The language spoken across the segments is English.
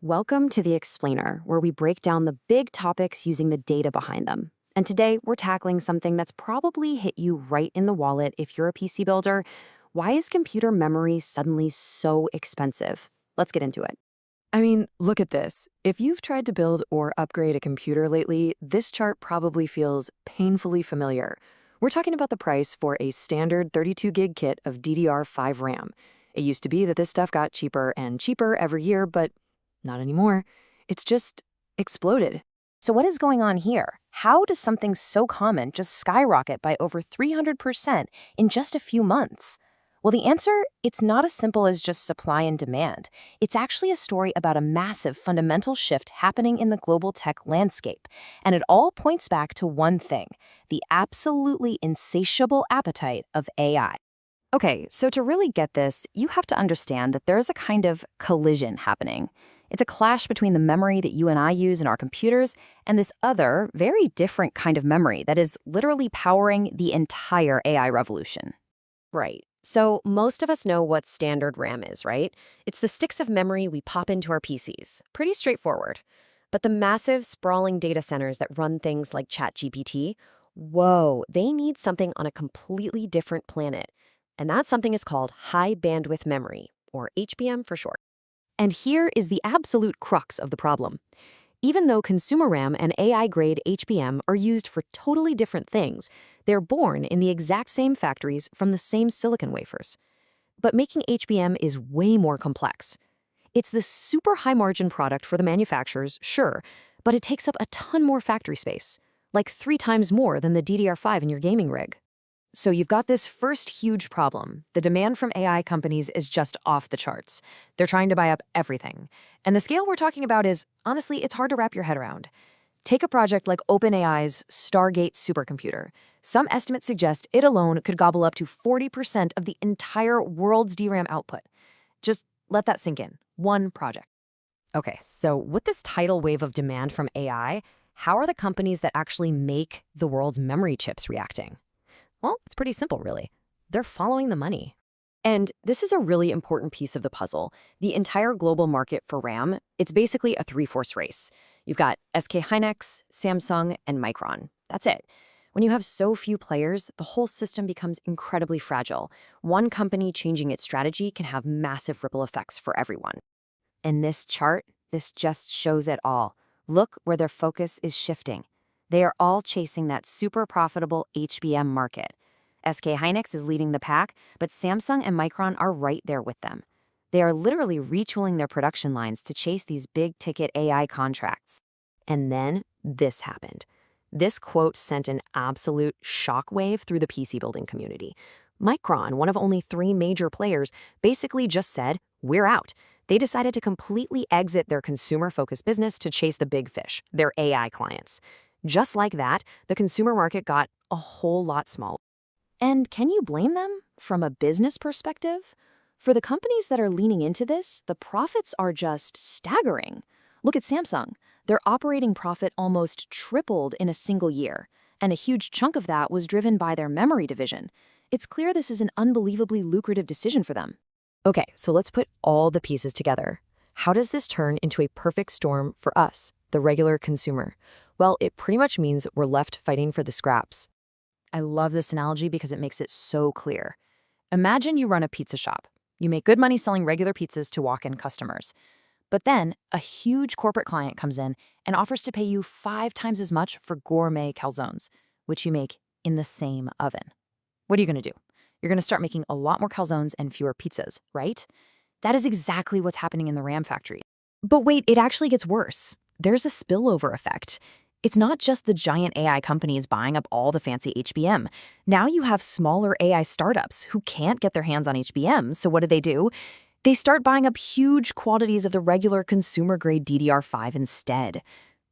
Welcome to The Explainer, where we break down the big topics using the data behind them. And today, we're tackling something that's probably hit you right in the wallet if you're a PC builder. Why is computer memory suddenly so expensive? Let's get into it. I mean, look at this. If you've tried to build or upgrade a computer lately, this chart probably feels painfully familiar. We're talking about the price for a standard 32 gig kit of DDR5 RAM. It used to be that this stuff got cheaper and cheaper every year, but not anymore. It's just exploded. So what is going on here? How does something so common just skyrocket by over 300% in just a few months? Well, the answer, it's not as simple as just supply and demand. It's actually a story about a massive fundamental shift happening in the global tech landscape. And it all points back to one thing, the absolutely insatiable appetite of AI. Okay, so to really get this, you have to understand that there's a kind of collision happening. It's a clash between the memory that you and I use in our computers and this other, very different kind of memory that is literally powering the entire AI revolution. Right. So most of us know what standard RAM is, right? It's the sticks of memory we pop into our PCs. Pretty straightforward. But the massive, sprawling data centers that run things like ChatGPT, whoa, they need something on a completely different planet. And that something is called high bandwidth memory, or HBM for short. And here is the absolute crux of the problem. Even though consumer RAM and AI-grade HBM are used for totally different things, they're born in the exact same factories from the same silicon wafers. But making HBM is way more complex. It's the super high-margin product for the manufacturers, sure, but it takes up a ton more factory space, like 3 times more than the DDR5 in your gaming rig. So you've got this first huge problem. The demand from AI companies is just off the charts. They're trying to buy up everything. And the scale we're talking about is, honestly, it's hard to wrap your head around. Take a project like OpenAI's Stargate supercomputer. Some estimates suggest it alone could gobble up to 40% of the entire world's DRAM output. Just let that sink in. One project. Okay, so with this tidal wave of demand from AI, how are the companies that actually make the world's memory chips reacting? Well, it's pretty simple, really. They're following the money. And this is a really important piece of the puzzle. The entire global market for RAM, it's basically a three-horse race. You've got SK Hynix, Samsung, and Micron. That's it. When you have so few players, the whole system becomes incredibly fragile. One company changing its strategy can have massive ripple effects for everyone. In this chart, this just shows it all. Look where their focus is shifting. They are all chasing that super profitable HBM market. SK Hynix is leading the pack, but Samsung and Micron are right there with them. They are literally retooling their production lines to chase these big-ticket AI contracts. And then this happened. This quote sent an absolute shockwave through the PC building community. Micron, one of only 3 major players, basically just said, "We're out." They decided to completely exit their consumer-focused business to chase the big fish, their AI clients. Just like that, the consumer market got a whole lot smaller. And can you blame them from a business perspective? For the companies that are leaning into this, the profits are just staggering. Look at Samsung. Their operating profit almost tripled in a single year, and a huge chunk of that was driven by their memory division. It's clear this is an unbelievably lucrative decision for them. Okay, so let's put all the pieces together. How does this turn into a perfect storm for us, the regular consumer? Well, it pretty much means we're left fighting for the scraps. I love this analogy because it makes it so clear. Imagine you run a pizza shop. You make good money selling regular pizzas to walk-in customers. But then a huge corporate client comes in and offers to pay you 5 times as much for gourmet calzones, which you make in the same oven. What are you going to do? You're going to start making a lot more calzones and fewer pizzas, right? That is exactly what's happening in the RAM factory. But wait, it actually gets worse. There's a spillover effect. It's not just the giant AI companies buying up all the fancy HBM. Now you have smaller AI startups who can't get their hands on HBM, so what do? They start buying up huge quantities of the regular consumer-grade DDR5 instead.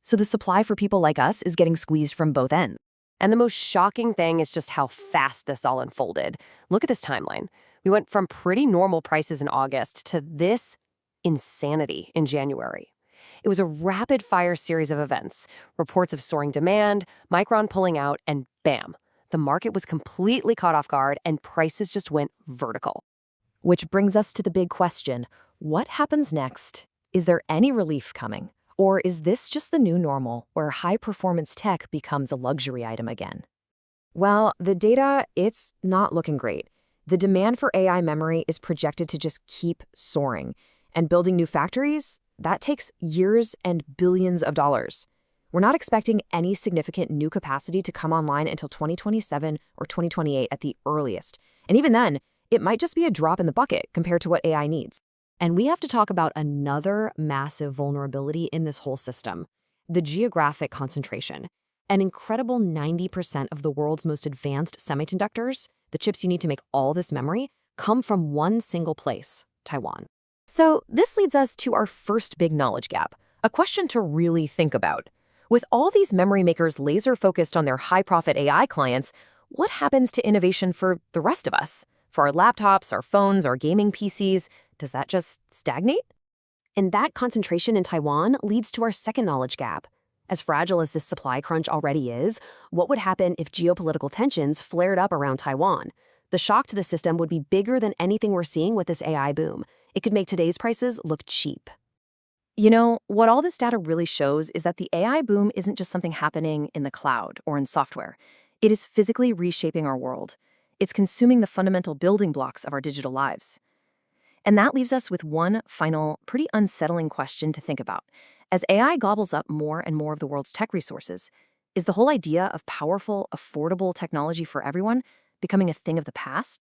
So the supply for people like us is getting squeezed from both ends. And the most shocking thing is just how fast this all unfolded. Look at this timeline. We went from pretty normal prices in August to this insanity in January. It was a rapid-fire series of events, reports of soaring demand, Micron pulling out, and bam, the market was completely caught off guard and prices just went vertical. Which brings us to the big question, what happens next? Is there any relief coming? Or is this just the new normal, where high-performance tech becomes a luxury item again? Well, the data, it's not looking great. The demand for AI memory is projected to just keep soaring. And building new factories, that takes years and billions of dollars. We're not expecting any significant new capacity to come online until 2027 or 2028 at the earliest. And even then, it might just be a drop in the bucket compared to what AI needs. And we have to talk about another massive vulnerability in this whole system: the geographic concentration. An incredible 90% of the world's most advanced semiconductors, the chips you need to make all this memory, come from one single place, Taiwan. So this leads us to our first big knowledge gap, a question to really think about. With all these memory makers laser-focused on their high-profit AI clients, what happens to innovation for the rest of us? For our laptops, our phones, our gaming PCs, does that just stagnate? And that concentration in Taiwan leads to our second knowledge gap. As fragile as this supply crunch already is, what would happen if geopolitical tensions flared up around Taiwan? The shock to the system would be bigger than anything we're seeing with this AI boom. It could make today's prices look cheap. You know, what all this data really shows is that the AI boom isn't just something happening in the cloud or in software. It is physically reshaping our world. It's consuming the fundamental building blocks of our digital lives. And that leaves us with one final, pretty unsettling question to think about. As AI gobbles up more and more of the world's tech resources, is the whole idea of powerful, affordable technology for everyone becoming a thing of the past?